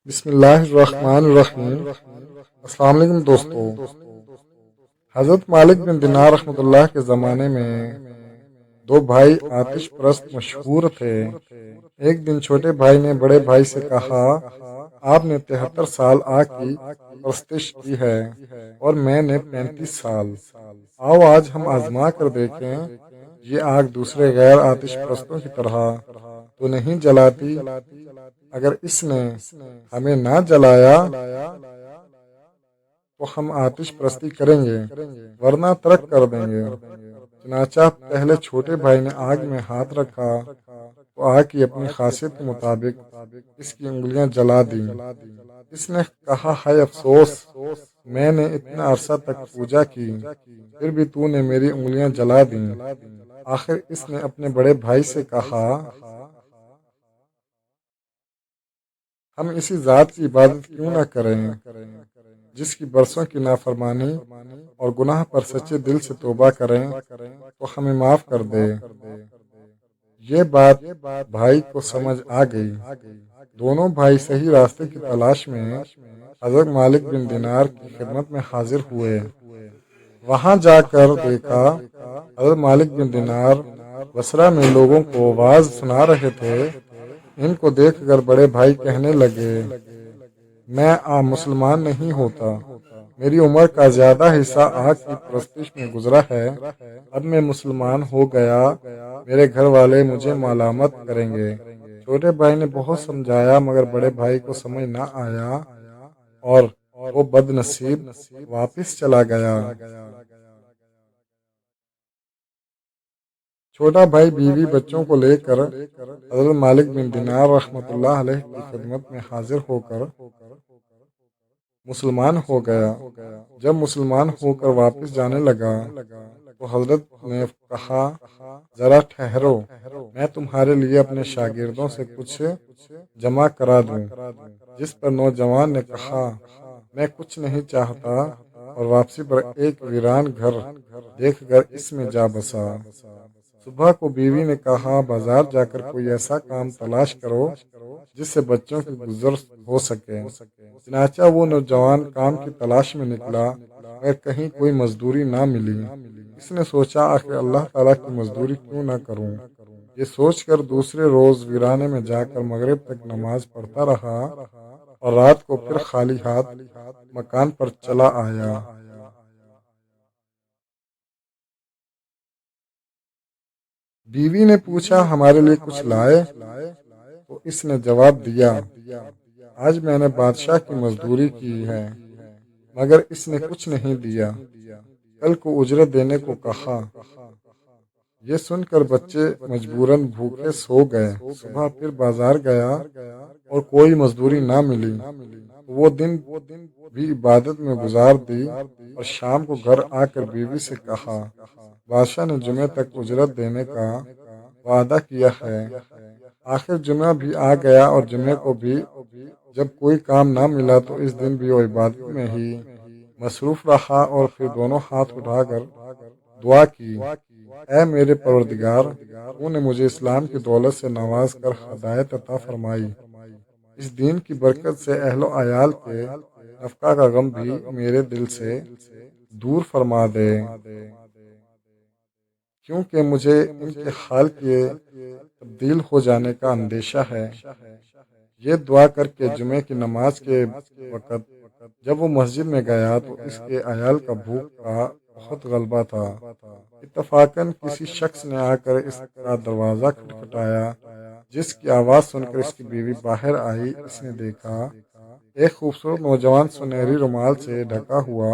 بسم اللہ الرحمن الرحیم۔ السلام علیکم دوستو۔ حضرت مالک بن دینار رحمۃ اللہ کے زمانے میں دو بھائی آتش پرست مشہور تھے۔ ایک دن چھوٹے بھائی نے بڑے بھائی سے کہا، آپ نے 73 سال آگ کی پرستش کی ہے اور میں نے 35 سال۔ آؤ آج ہم آزما کر دیکھیں، یہ آگ دوسرے غیر آتش پرستوں کی طرح تو نہیں جلاتی؟ اگر اس نے ہمیں نہ جلایا تو ہم آتش پرستی کریں گے، ورنہ ترک کر دیں گے۔ چنانچہ پہلے چھوٹے بھائی نے آگ میں ہاتھ رکھا تو آگ کی اپنی خاصیت کے مطابق اس کی انگلیاں جلا دیں۔ اس نے کہا، ہائے افسوس، میں نے اتنا عرصہ تک پوجا کی، پھر بھی تو نے میری انگلیاں جلا دیں۔ آخر اس نے اپنے بڑے بھائی سے کہا، ہم اسی ذات کی عبادت کیوں نہ کریں جس کی برسوں کی نافرمانی اور گناہ پر سچے دل سے توبہ کریں تو ہمیں معاف کر دے۔ یہ بات بھائی کو سمجھ آ گئی۔ دونوں بھائی صحیح راستے کی تلاش میں حضرت مالک بن دینار کی خدمت میں حاضر ہوئے۔ وہاں جا کر دیکھا حضرت مالک بن دینار بصرہ میں لوگوں کو واعظ سنا رہے تھے۔ ان کو دیکھ کر بڑے بھائی کہنے لگے، میں عام مسلمان نہیں ہوتا، میری عمر کا زیادہ حصہ آگ کی پرستش میں گزرا ہے، اب میں مسلمان ہو گیا، میرے گھر والے مجھے ملامت کریں گے۔ چھوٹے بھائی نے بہت سمجھایا مگر بڑے بھائی کو سمجھ نہ آیا اور وہ بد نصیب واپس چلا گیا۔ چھوٹا بھائی بیوی بچوں کو لے کر حضرت مالک بن دینار رحمۃ اللہ علیہ کی خدمت میں حاضر ہو کر مسلمان ہو گیا۔ جب مسلمان ہو کر واپس جانے لگا تو حضرت نے کہا، ذرا ٹھہرو، میں تمہارے لیے اپنے شاگردوں سے کچھ جمع کرا دوں۔ جس پر نوجوان نے کہا، میں کچھ نہیں چاہتا، اور واپسی پر ایک ویران گھر دیکھ کر اس میں جا بسا۔ صبح کو بیوی نے کہا، بازار جا کر کوئی ایسا کام تلاش کرو جس سے بچوں کی گزر ہو سکے۔ چنانچہ وہ نوجوان کام کی تلاش میں نکلا مگر کہیں کوئی مزدوری نہ ملی۔ اس نے سوچا، آخر اللہ تعالیٰ کی مزدوری کیوں نہ کروں۔ یہ سوچ کر دوسرے روز ویرانے میں جا کر مغرب تک نماز پڑھتا رہا اور رات کو پھر خالی ہاتھ مکان پر چلا آیا۔ بیوی نے پوچھا، ہمارے لیے کچھ لائے؟ تو اس نے جواب دیا، آج میں نے بادشاہ کی مزدوری کی ہے مگر اس نے کچھ نہیں دیا، کل کو اجرت دینے کو کہا۔ یہ سن کر بچے مجبوراً بھوکے سو گئے۔ صبح پھر بازار گیا اور کوئی مزدوری نہ ملی۔ وہ دن بھی عبادت میں گزار دی اور شام کو گھر آ کر بیوی سے کہا، بادشاہ نے جمعے تک اجرت دینے کا وعدہ کیا ہے۔ آخر جمعہ بھی آ گیا اور جمعے کو بھی جب کوئی کام نہ ملا تو اس دن بھی وہ عبادت میں ہی مصروف رہا اور پھر دونوں ہاتھ اٹھا کر دعا کی، اے میرے پروردگار، تو نے مجھے اسلام کی دولت سے نواز کر ہدایت عطا فرمائی، اس دین کی برکت سے اہل و عیال کے نفقہ کا غم بھی میرے دل سے دور فرما دے، کیونکہ مجھے ان کے حال کے تبدیل ہو جانے کا اندیشہ ہے۔ یہ دعا کر کے جمعے کی نماز کے وقت جب وہ مسجد میں گیا تو اس کے عیال کا بھوک کا بہت غلبہ تھا۔ اتفاقاً کسی شخص نے آ کر اس کا دروازہ کھٹکھٹایا، جس کی آواز سن کر اس کی بیوی باہر آئی۔ اس نے دیکھا ایک خوبصورت نوجوان سنہری رومال سے ڈھکا ہوا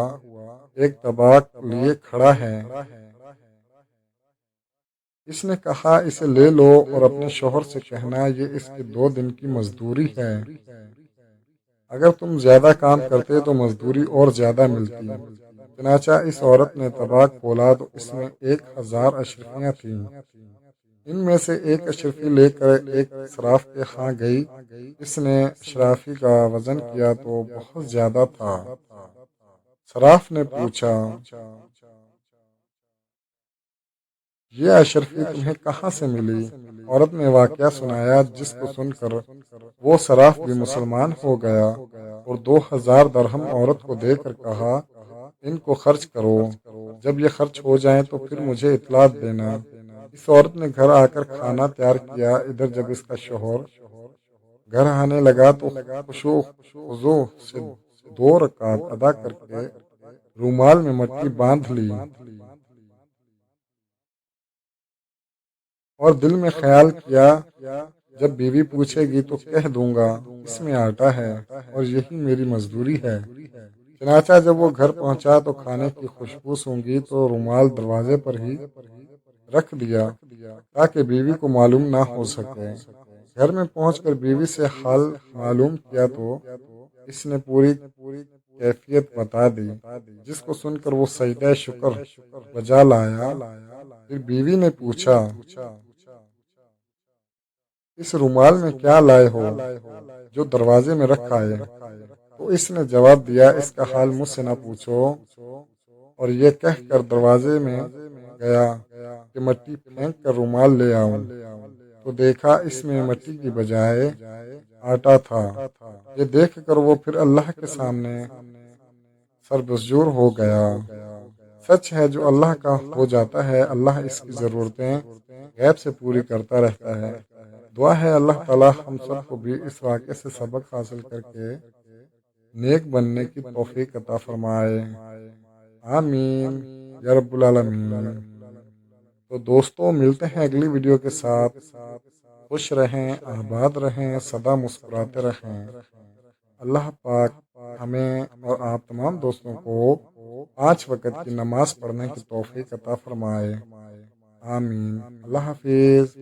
ایک طبق لیے کھڑا ہے۔ اس نے کہا، اسے لے لو اور اپنے شوہر سے کہنا یہ اس کے 2 دن کی مزدوری ہے، اگر تم زیادہ کام کرتے تو مزدوری اور زیادہ ملتی۔ چنانچہ اس عورت نے طبق کھولا تو اس میں 1000 اشرفیاں تھیں۔ ان میں سے ایک اشرفی لے کر ایک صراف کے ہاں گئی۔ اس نے اشرفی کا وزن کیا تو بہت زیادہ تھا۔ صراف نے پوچھا، یہ اشرفی تمہیں کہاں سے ملی؟ عورت نے واقعہ سنایا، جس کو سن کر وہ سراف بھی مسلمان ہو گیا اور 2000 درہم عورت کو دے کر کہا، ان کو خرچ کرو، جب یہ خرچ ہو جائیں تو پھر مجھے اطلاع دینا۔ اس عورت نے گھر آ کر کھانا تیار کیا۔ ادھر جب اس کا شوہر گھر آنے لگا تو خشوع خضوع سے 2 رکعت ادا کر کے رومال میں مٹی باندھ لی اور دل میں خیال کیا، جب بیوی پوچھے گی تو کہہ دوں گا اس میں آٹا ہے اور یہی میری مزدوری ہے۔ چنانچہ جب وہ گھر پہنچا تو کھانے کی خوشبو سونگھی تو رومال دروازے پر ہی رکھ دیا تاکہ بیوی کو معلوم نہ ہو سکے۔ گھر میں پہنچ کر بیوی سے حال معلوم کیا تو اس نے پوری کیفیت بتا دی، جس کو سن کر وہ سجدہ شکر بجا لایا۔ پھر بیوی نے پوچھا، اس رومال میں کیا لائے ہو جو دروازے میں رکھا ہے؟ تو اس نے جواب دیا، اس کا حال مجھ سے نہ پوچھو، اور یہ کہہ کر دروازے میں گیا کہ مٹی پھینک کر رومال لے آؤں، تو دیکھا اس میں مٹی کی بجائے آٹا تھا۔ یہ دیکھ کر وہ پھر اللہ کے سامنے سربسجور ہو گیا۔ سچ ہے، جو اللہ کا ہو جاتا ہے اللہ اس کی ضرورتیں غیب سے پوری کرتا رہتا ہے۔ دعا ہے اللہ تعالی ہم سب کو بھی اس واقعے سے سبق حاصل کر کے نیک بننے کی توفیق عطا فرمائے، آمین یا رب العالمین۔ تو دوستوں، ملتے ہیں اگلی ویڈیو کے ساتھ۔ خوش رہیں، آباد رہیں، سدا مسکراتے رہیں۔ اللہ پاک ہمیں اور آپ تمام دوستوں کو 5 وقت کی نماز پڑھنے کی توفیق عطا فرمائے، آمین۔ اللہ حافظ۔